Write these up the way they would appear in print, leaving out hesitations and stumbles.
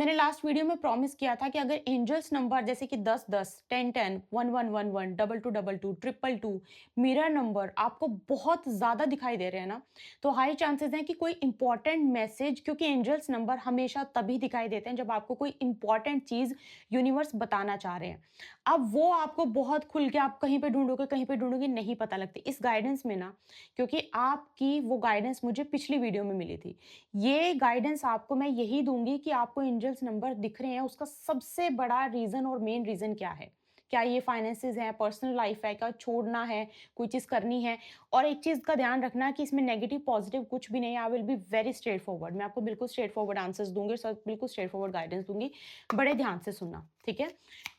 मैंने last video में promise किया था कि अगर एंजल्स नंबर जैसे कि 10-10, 10-10, 1111, 2222, 222, मिरर नंबर आपको बहुत ज़्यादा दिखाई दे रहे हैं ना, तो हाई चांसेस हैं कि कोई इंपॉर्टेंट मैसेज, क्योंकि एंजल्स नंबर हमेशा तभी दिखाई देते हैं जब आपको कोई इंपॉर्टेंट चीज़ यूनिवर्स बताना चाह रहे हैं। अब वो आपको बहुत खुल के आप कहीं पे ढूँढोगे, कहीं पे ढूँढोगे, नहीं पता लगती। इस गाइडेंस में ना, क्योंकि आपकी वो गाइडेंस मुझे पिछली वीडियो में मिली थी। ये गाइडेंस आपको मैं यही दूँगी कि आपको एंजल्स नंबर दिख रहे हैं, उसका सबसे बड़ा रीज़न और मेन रीज़न क्या है? क्या ये फाइनेंसेस है, पर्सनल लाइफ है, क्या छोड़ना है, कोई चीज़ करनी है? और एक चीज़ का ध्यान रखना कि इसमें नेगेटिव, पॉजिटिव कुछ भी नहीं है। I will be very straight forward. मैं आपको बिल्कुल स्ट्रेट फॉरवर्ड आंसर्स दूँगी, सब बिल्कुल स्ट्रेट फॉरवर्ड गाइडेंस दूँगी। बड़े ध्यान से सुनना, ठीक है?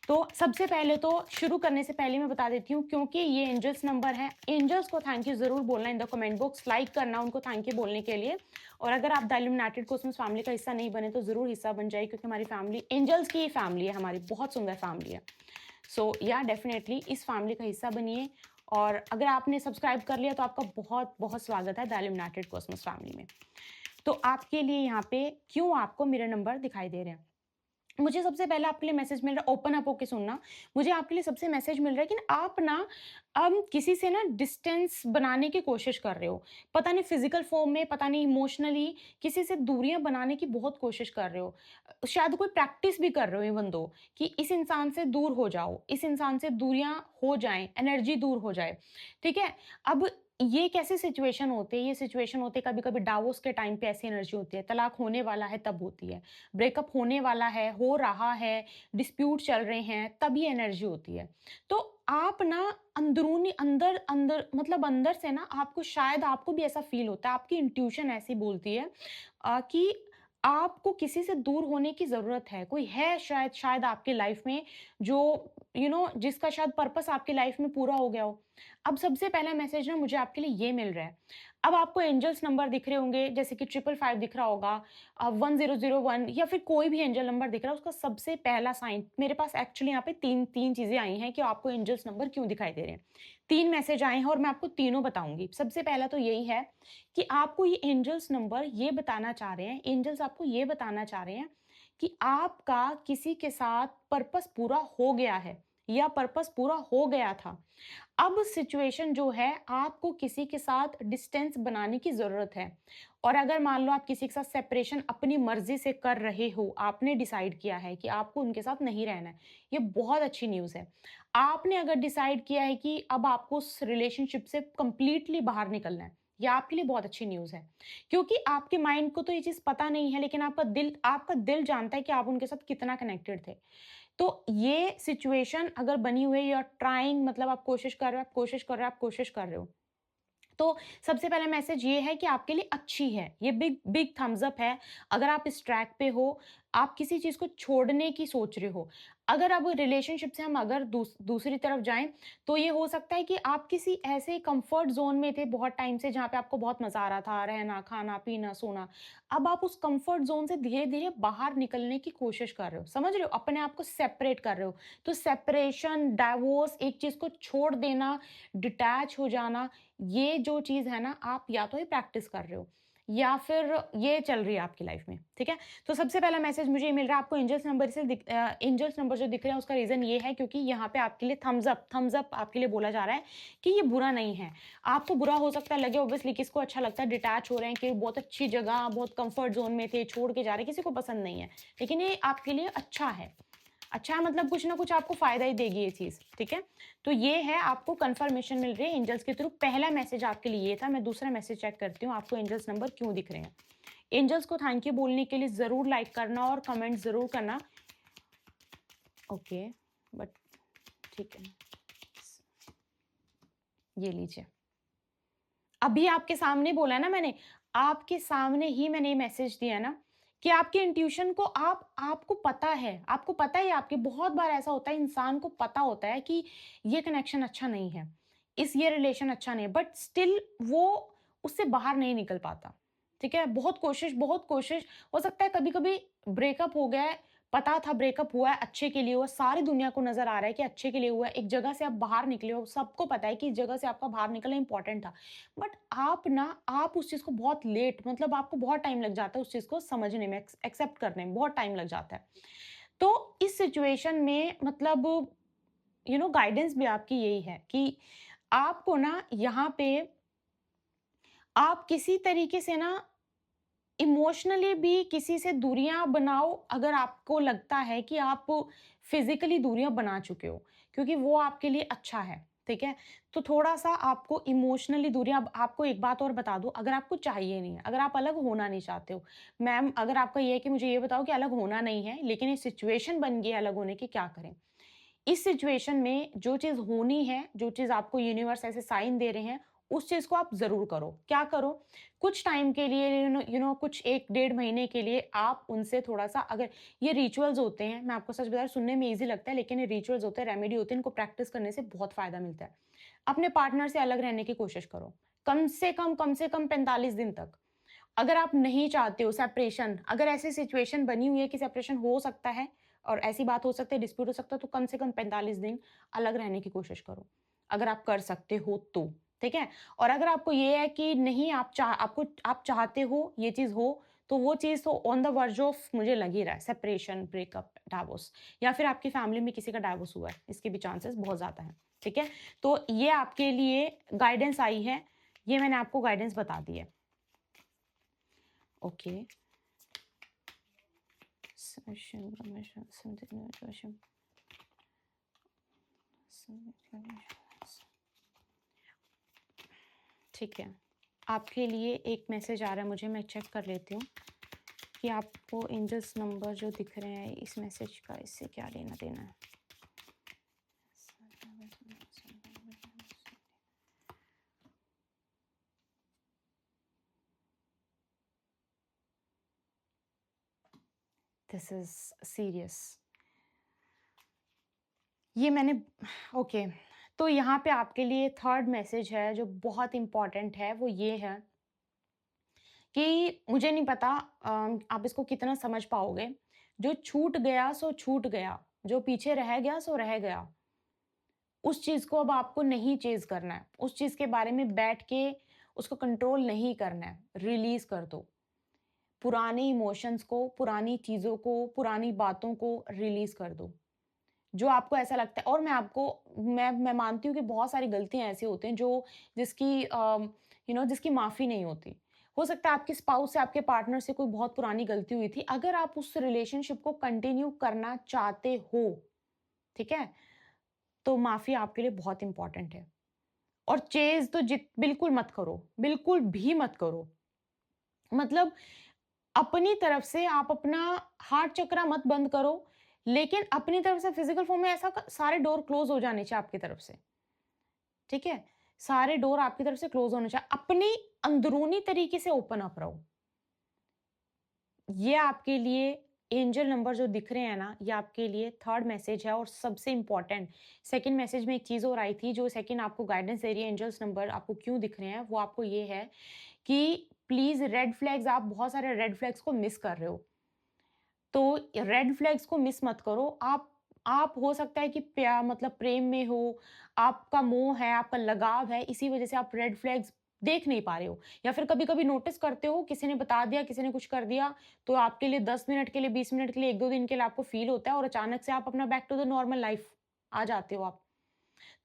तो सबसे पहले तो शुरू करने से पहले मैं बता देती हूँ, क्योंकि ये एंजल्स नंबर है, एंजल्स को थैंक यू ज़रूर बोलना in the comment box, like करना उनको थैंक यू बोलने के लिए। और अगर आप द इल्यूमिनेटेड कॉस्मोस फैमिली का हिस्सा नहीं बने तो ज़रूर हिस्सा बन जाइए, क्योंकि हमारी फैमिली एंजल्स की ही फैमिली है, हमारी बहुत सुंदर फैमिली है। सो या डेफिनेटली इस फैमिली का हिस्सा बनिए। और अगर आपने सब्सक्राइब कर लिया तो आपका बहुत बहुत स्वागत है द इल्यूमिनेटेड कॉस्मोस फैमिली में। तो आपके लिए यहाँ पे क्यों आपको मिरर नंबर दिखाई दे रहे हैं? मुझे सबसे पहले आपके लिए मैसेज मिल रहा है, ओपन अप होके सुनना। मुझे आपके लिए सबसे मैसेज मिल रहा है कि ना आप ना किसी से ना डिस्टेंस बनाने की कोशिश कर रहे हो। पता नहीं फिज़िकल फ़ॉर्म में, पता नहीं इमोशनली किसी से दूरियाँ बनाने की बहुत कोशिश कर रहे हो। शायद कोई प्रैक्टिस भी कर रहे हो इवन दो कि इस इंसान से दूर हो जाओ, इस इंसान से दूरियाँ हो जाएँ, एनर्जी दूर हो जाए, ठीक है? अब ये कैसे सिचुएशन होते हैं? ये सिचुएशन होते हैं कभी-कभी डावोर्स के टाइम पे ऐसी एनर्जी होती है, तलाक होने वाला है तब होती है। ब्रेकअप होने वाला है, हो रहा है, डिस्प्यूट चल रहे हैं, तब ये एनर्जी होती है। तो आप ना अंदरूनी अंदर अंदर मतलब अंदर से ना आपको शायद आपको भी ऐसा फ़ील होता है, आपकी इंट्यूशन ऐसी बोलती है कि आपको किसी से दूर होने की ज़रूरत है। कोई है शायद शायद आपकी लाइफ़ में जो जिसका शायद पर्पस आपकी लाइफ़ में पूरा हो गया हो। अब सबसे पहला मैसेज ना मुझे आपके लिए ये मिल रहा है। अब आपको एंजल्स नंबर दिख रहे होंगे, जैसे कि 555 दिख रहा होगा, 1001 या फिर कोई भी एंजल नंबर दिख रहा है, उसका सबसे पहला साइन मेरे पास एक्चुअली यहाँ पे 3 चीज़ें आई हैं कि आपको एंजल्स नंबर क्यों दिखाई दे रहे हैं। 3 मैसेज आए हैं और मैं आपको तीनों बताऊँगी। सबसे पहला तो यही है कि आपको ये एंजल्स नंबर ये बताना चाह रहे हैं, एंजल्स आपको ये बताना चाह रहे हैं कि आपका किसी के साथ पर्पस पूरा हो गया है या पर्पस पूरा हो गया था। अब सिचुएशन जो है आपको किसी के साथ डिस्टेंस बनाने की ज़रूरत है। और अगर मान लो आप किसी के साथ सेपरेशन अपनी मर्ज़ी से कर रहे हो, आपने डिसाइड किया है कि आपको उनके साथ नहीं रहना है, ये बहुत अच्छी न्यूज़ है। आपने अगर डिसाइड किया है कि अब आपको उस रिलेशनशिप से कंप्लीटली बाहर निकलना है, ये आपके लिए बहुत अच्छी न्यूज़ है। क्योंकि आपके माइंड को तो ये चीज़ पता नहीं है, लेकिन आपका दिल जानता है कि आप उनके साथ कितना कनेक्टेड थे। तो ये सिचुएशन अगर बनी हुई है, यू आर ट्राइंग, मतलब आप कोशिश कर रहे हो, आप कोशिश कर रहे हो, आप कोशिश कर रहे हो। तो सबसे पहला मैसेज ये है कि आपके लिए अच्छी है। ये बिग बिग थम्स अप है। अगर आप इस ट्रैक पे हो, आप किसी चीज़ को छोड़ने की सोच रहे हो। अगर अब रिलेशनशिप से हम अगर दूसरी तरफ जाएँ, तो ये हो सकता है कि आप किसी ऐसे कम्फर्ट ज़ोन में थे बहुत टाइम से, जहाँ पे आपको बहुत मज़ा आ रहा था, रहना, खाना, पीना, सोना। अब आप उस कम्फर्ट ज़ोन से धीरे-धीरे बाहर निकलने की कोशिश कर रहे हो। समझ रहे हो? अपने आप को सेपरेट कर रहे हो। तो सेपरेशन, डाइवोर्स, एक चीज़ को छोड़ देना, डिटैच हो जाना, ये जो चीज़ है ना, आप या तो ये प्रैक्टिस कर रहे हो या फिर ये चल रही है आपकी लाइफ में, ठीक है? तो सबसे पहला मैसेज मुझे ये मिल रहा है, आपको एंजल्स नंबर जो दिख रहे हैं उसका रीज़न ये है क्योंकि यहाँ पे आपके लिए थम्स अप आपके लिए बोला जा रहा है कि ये बुरा नहीं है। आपको बुरा हो सकता है लगे, ऑब्वियसली किसको अच्छा लगता है, डिटैच हो रहे हैं कि बहुत अच्छी जगह, बहुत कम्फर्ट ज़ोन में थे, छोड़ के जा रहे हैं, किसी को पसंद नहीं है। लेकिन ये आपके लिए अच्छा है। अच्छा है मतलब कुछ ना कुछ आपको फ़ायदा ही देगी ये चीज़, ठीक है? तो ये है, आपको कन्फर्मेशन मिल रही है एंजल्स के थ्रू। पहला मैसेज आपके लिए ये था। मैं दूसरा मैसेज चेक करती हूँ, आपको एंजल्स नंबर क्यों दिख रहे हैं। एंजल्स को थैंक यू बोलने के लिए ज़रूर लाइक करना और कमेंट ज़रूर करना। ओके, बट ठीक है, ये लीजिए। अभी आपके सामने बोला है ना मैंने, आपके सामने ही मैंने ये मैसेज दिया है ना, कि आपके इंट्यूशन को आपको पता है, आपके बहुत बार ऐसा होता है, इंसान को पता होता है कि ये कनेक्शन अच्छा नहीं है, ये रिलेशन अच्छा नहीं है, बट स्टिल वो उससे बाहर नहीं निकल पाता, ठीक है? बहुत कोशिश हो सकता है कभी-कभी ब्रेकअप हो गया है, पता था ब्रेकअप हुआ है, अच्छे के लिए हुआ है, सारी दुनिया को नज़र आ रहा है कि अच्छे के लिए हुआ है, एक जगह से आप बाहर निकले हो, सबको पता है कि इस जगह से आपका बाहर निकलना इम्पोर्टेंट था। बट आप उस चीज़ को बहुत लेट, मतलब आपको बहुत टाइम लग जाता है उस चीज़ को समझने में, एक्सेप्ट करने में बहुत टाइम लग जाता है। तो इस सिचुएशन में मतलब गाइडेंस भी आपकी यही है कि आपको ना यहाँ पे आप किसी तरीके से ना इमोशनली भी किसी से दूरियां बनाओ, अगर आपको लगता है कि आप फिजिकली दूरियां बना चुके हो, क्योंकि वो आपके लिए अच्छा है। ठीक है, तो थोड़ा सा आपको इमोशनली दूरियां, अब आपको एक बात और बता दूं, अगर आपको चाहिए नहीं है, अगर आप अलग होना नहीं चाहते हो, मैम अगर आपका ये है कि मुझे ये बताओ कि अलग होना नहीं है लेकिन ये सिचुएशन बन गई है अलग होने की, क्या करें? इस सिचुएशन में जो चीज़ होनी है, जो चीज़ आपको यूनिवर्स ऐसे साइन दे रहे हैं, उस चीज़ को आप ज़रूर करो। क्या करो? कुछ टाइम के लिए कुछ 1 डेढ़ महीने के लिए आप उनसे थोड़ा-सा, अगर ये रिचुअल्स होते हैं, मैं आपको सच बता रही हूँ, सुनने में ईज़ी लगता है लेकिन ये रिचुअल्स होते हैं, रेमेडी होती है, इनको प्रैक्टिस करने से बहुत फ़ायदा मिलता है। अपने पार्टनर से अलग रहने की कोशिश करो। कम से कम 45 दिन तक। अगर आप नहीं चाहते हो सेपरेशन, अगर ऐसी सिचुएशन बनी हुई है कि सेपरेशन हो सकता है और ऐसी बात हो सकती है, डिस्प्यूट हो सकता है, तो कम से कम 45 दिन अलग रहने की कोशिश करो, अगर आप कर सकते हो तो, ठीक है? और अगर आपको ये है कि नहीं, आप चाहते हो ये चीज़ हो, तो वो चीज़ तो ऑन द वर्ज ऑफ मुझे लग ही रहा है, सेपरेशन, ब्रेकअप, डिवोर्स, या फिर आपकी फैमिली में किसी का डिवोर्स हुआ है, इसके भी चांसेस बहुत ज़्यादा हैं, ठीक है? तो ये आपके लिए गाइडेंस आई है, ये मैंने आपको गाइडेंस बता दी है। Okay. Submission, permission, something, permission, ठीक है। आपके लिए एक मैसेज आ रहा है मुझे, मैं चेक कर लेती हूँ कि आपको एंजल्स नंबर जो दिख रहे हैं इस मैसेज का इससे क्या लेना देना है। This is serious. ये मैंने ओके, तो यहाँ पे आपके लिए थर्ड मैसेज है जो बहुत इंपॉर्टेंट है, वो ये है कि मुझे नहीं पता आप इसको कितना समझ पाओगे। जो छूट गया सो छूट गया, जो पीछे रह गया सो रह गया। उस चीज़ को अब आपको नहीं चेज़ करना है। उस चीज़ के बारे में बैठ के उसको कंट्रोल नहीं करना है, रिलीज़ कर दो। पुराने इमोशंस को, पुरानी चीज़ों को, पुरानी बातों को रिलीज़ कर दो। जो आपको ऐसा लगता है, और मैं मानती हूँ कि बहुत सारी गलतियाँ ऐसी होती हैं जो जिसकी माफ़ी नहीं होती। हो सकता है आपके स्पाउस से, आपके पार्टनर से कोई बहुत पुरानी गलती हुई थी। अगर आप उस रिलेशनशिप को कंटिन्यू करना चाहते हो, ठीक है? तो माफ़ी आपके लिए बहुत इम्पोर्टेंट है। और चेज़ तो जित बिल्कुल मत करो, बिल्कुल भी मत करो। मतलब अपनी तरफ से आप अपना हार्ट चक्रा मत बंद करो, लेकिन अपनी तरफ से फिज़िकल फ़ॉर्म में ऐसा सारे डोर क्लोज़ हो जाने चाहिए आपकी तरफ से, ठीक है? सारे डोर आपकी तरफ से क्लोज़ होने चाहिए। अपनी अंदरूनी तरीके से ओपन अप रहो। ये आपके लिए एंजल नंबर जो दिख रहे हैं ना, ये आपके लिए थर्ड मैसेज है और सबसे इम्पोर्टेंट। सेकंड मैसेज में एक चीज़ और आई थी, जो सेकंड आपको गाइडेंस दे रही है एंजल्स नंबर आपको क्यों दिख रहे हैं, वो आपको ये है कि प्लीज़ रेड फ्लैग्स, आप बहुत सारे रेड फ्लैग्स को मिस कर रहे हो। तो रेड फ्लैग्स को मिस मत करो। आप हो सकता है कि मतलब प्रेम में हो, आपका मोह है, आपका लगाव है, इसी वज़ह से आप रेड फ्लैग्स देख नहीं पा रहे हो, या फिर कभी-कभी नोटिस करते हो, किसी ने बता दिया, किसी ने कुछ कर दिया, तो आपके लिए 10 मिनट के लिए, 20 मिनट के लिए, 1-2 दिन के लिए आपको फ़ील होता है और अचानक से आप अपना back to the normal life आ जाते हो आप।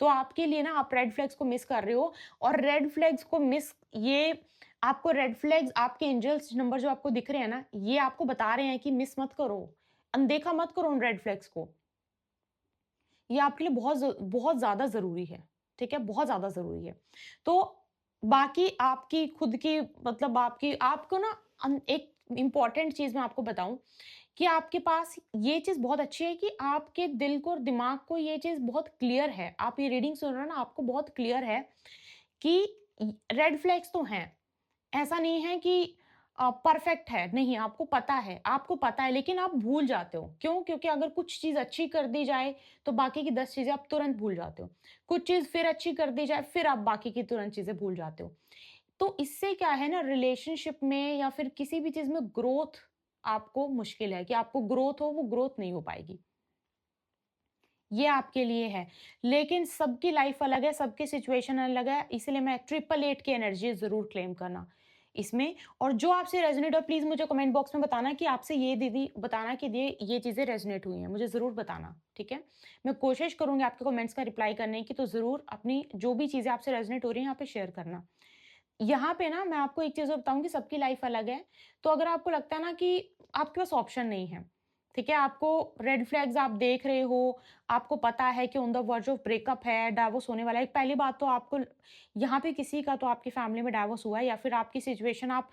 तो आपके लिए ना, आप रेड फ्लैग्स को मिस कर रहे हो, और रेड फ्लैग्स को मिस, ये आपको रेड फ्लैग्स, आपके एंजल्स नंबर जो आपको दिख रहे हैं ना, ये आपको बता रहे हैं कि मिस मत करो, अनदेखा मत करो उन रेड फ्लैग्स को। ये आपके लिए बहुत ज़्यादा ज़रूरी है, ठीक है? बहुत ज़्यादा ज़रूरी है। तो बाकी आपकी खुद की, मतलब आपको ना एक इम्पोर्टेंट चीज़ मैं आपको बताऊँ कि आपके पास ये चीज़ बहुत अच्छी है कि आपके दिल को और दिमाग को ये चीज़ बहुत क्लियर है। आप ये रीडिंग सुन रहे हो ना, आपको बहुत क्लियर है कि रेड फ्लैग्स तो हैं। ऐसा नहीं है कि परफेक्ट है, नहीं, आपको पता है लेकिन आप भूल जाते हो। क्यों? क्योंकि अगर कुछ चीज़ अच्छी कर दी जाए, तो बाकी की 10 चीज़ें आप तुरंत भूल जाते हो। कुछ चीज़ फिर अच्छी कर दी जाए, फिर आप बाकी की तुरंत चीज़ें भूल जाते हो। तो इससे क्या है ना, रिलेशनशिप में या फिर किसी भी चीज़ में ग्रोथ आपको मुश्किल है कि आपको ग्रोथ हो, वो ग्रोथ नहीं हो पाएगी। ये आपके लिए है। लेकिन सबकी लाइफ अलग है, सबकी सिचुएशन अलग है, इसलिए मैं 888 की एनर्जी ज़रूर क्लेम करना इसमें। और जो आपसे रेज़ोनेट हो प्लीज़ मुझे कमेंट बॉक्स में बताना कि आपसे ये दीदी बताना कि ये चीज़ें रेज़ोनेट हुई हैं, मुझे ज़रूर बताना, ठीक है? मैं कोशिश करूँगी आपके कमेंट्स का रिप्लाई करने की, तो ज़रूर अपनी जो भी चीज़ें आपसे रेज़ोनेट हो रही हैं, यहाँ पे शेयर करना। यहाँ पे ना मैं आपको एक चीज़ और बताऊँ कि सबकी लाइफ अलग है, तो अगर आपको लगता है ना कि आपके पास ऑप्शन नहीं है, ठीक है? आपको रेड फ्लैग्स आप देख रहे हो, आपको पता है कि on the verge of breakup है, डाइवोर्स होने वाला है। पहली बात तो आपको यहाँ पे किसी का तो आपकी फैमिली में डाइवोर्स हुआ है या फिर आपकी सिचुएशन आप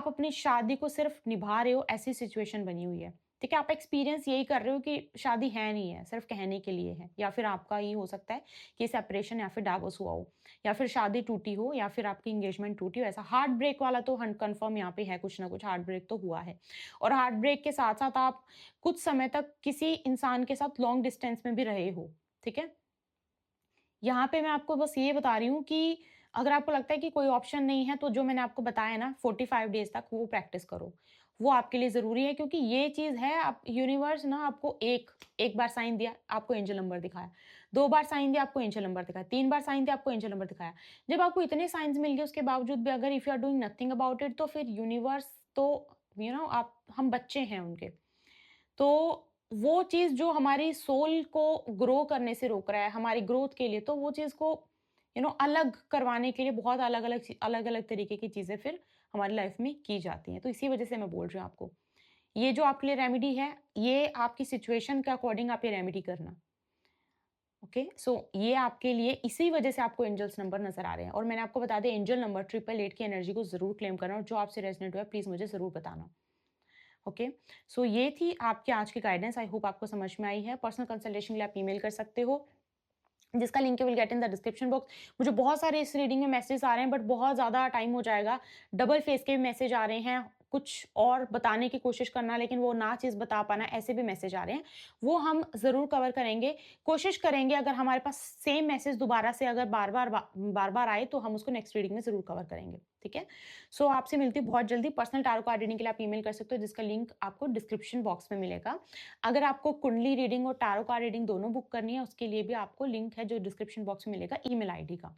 अपनी शादी को सिर्फ़ निभा रहे हो, ऐसी सिचुएशन बनी हुई है, ठीक है? आप एक्सपीरियंस यही कर रहे हो कि शादी है नहीं है, सिर्फ़ कहने के लिए है या फिर आपका ये हो सकता है कि सेपरेशन या फिर डाइवोर्स हुआ हो। या फिर शादी टूटी हो या फिर आपकी एंगेजमेंट टूटी हो, ऐसा हार्ट ब्रेक वाला तो हन कन्फर्म यहाँ पे है, कुछ ना कुछ हार्ट ब्रेक तो हुआ है। और हार्ट ब्रेक के साथ-साथ आप कुछ समय तक किसी इंसान के साथ लॉन्ग डिस्टेंस में भी रहे हो, ठीक है? यहाँ पे मैं आपको बस ये बता रही हूँ कि अगर आपको लगता है कि कोई ऑप्शन नहीं है, तो जो मैंने आपको बताया ना 45 डेज़ तक वो प्रैक्टिस करो। वो आपके लिए ज़रूरी है क्योंकि ये चीज़ है आप यूनिवर्स ना आपको एक बार साइन दिया, आपको एंजेल नंबर दिखाया। 2 बार साइन दिया, आपको एंजेल नंबर दिखाया। 3 बार साइन दिया, आपको एंजेल नंबर दिखाया। जब आपको इतने साइन्स मिल गए उसके बावजूद भी अगर if you are doing nothing about it तो फिर यूनिवर्स तो आप हम बच्चे हैं उनके। तो वो चीज़ जो हमारी सोल को ग्रो करने से रोक रहा है, हमारी ग्रोथ के लिए, तो वो चीज़ को अलग करवाने के लिए बहुत अलग-अलग तरीके की चीज़ें फिर हमारी लाइफ में की जाती हैं। तो इसी वज़ह से मैं बोल रही हूँ आपको। ये जो आपके लिए रेमेडी है, ये आपकी सिचुएशन के अकॉर्डिंग आप ये रेमेडी करना। ओके? सो ये आपके लिए इसी वज़ह से आपको एंजल्स नंबर नज़र आ रहे हैं और मैंने आपको बता दिया एंजल नंबर 888 की एनर्जी को ज़रूर क्लेम करना और जो आपसे रेज़ोनेट हुआ है, प्लीज़ मुझे ज़रूर बताना। ओके सो ये थी आपकी आज की गाइडेंस आई होप आपको समझ में आई है पर्सनल कंसल्टेशन के लिए आप ईमेल कर सकते हो जिसका link you will get in the description box मुझे बहुत सारे इस रीडिंग में मैसेज आ रहे हैं बट बहुत ज़्यादा टाइम हो जाएगा डबल फेस के भी मैसेज आ रहे हैं कुछ और बताने की कोशिश करना लेकिन वो ना चीज़ बता पाना ऐसे भी मैसेज आ रहे हैं वो हम ज़रूर कवर करेंगे कोशिश करेंगे अगर हमारे पास सेम मैसेज दोबारा से अगर बार बार आए तो हम उसको नेक्स्ट रीडिंग में ज़रूर कवर करेंगे ठीक है सो आपसे मिलती हूँ बहुत जल्दी पर्सनल टारो कार्ड रीडिंग के लिए आप ईमेल कर सकते हो जिसका लिंक आपको डिस्क्रिप्शन बॉक्स में मिलेगा अगर आपको कुंडली रीडिंग और टारो कार्ड रीडिंग दोनों बुक करनी है उसके लिए भी आपको लिंक है जो डिस्क्रिप्शन बॉक्स में मिलेगा ईमेल आईडी का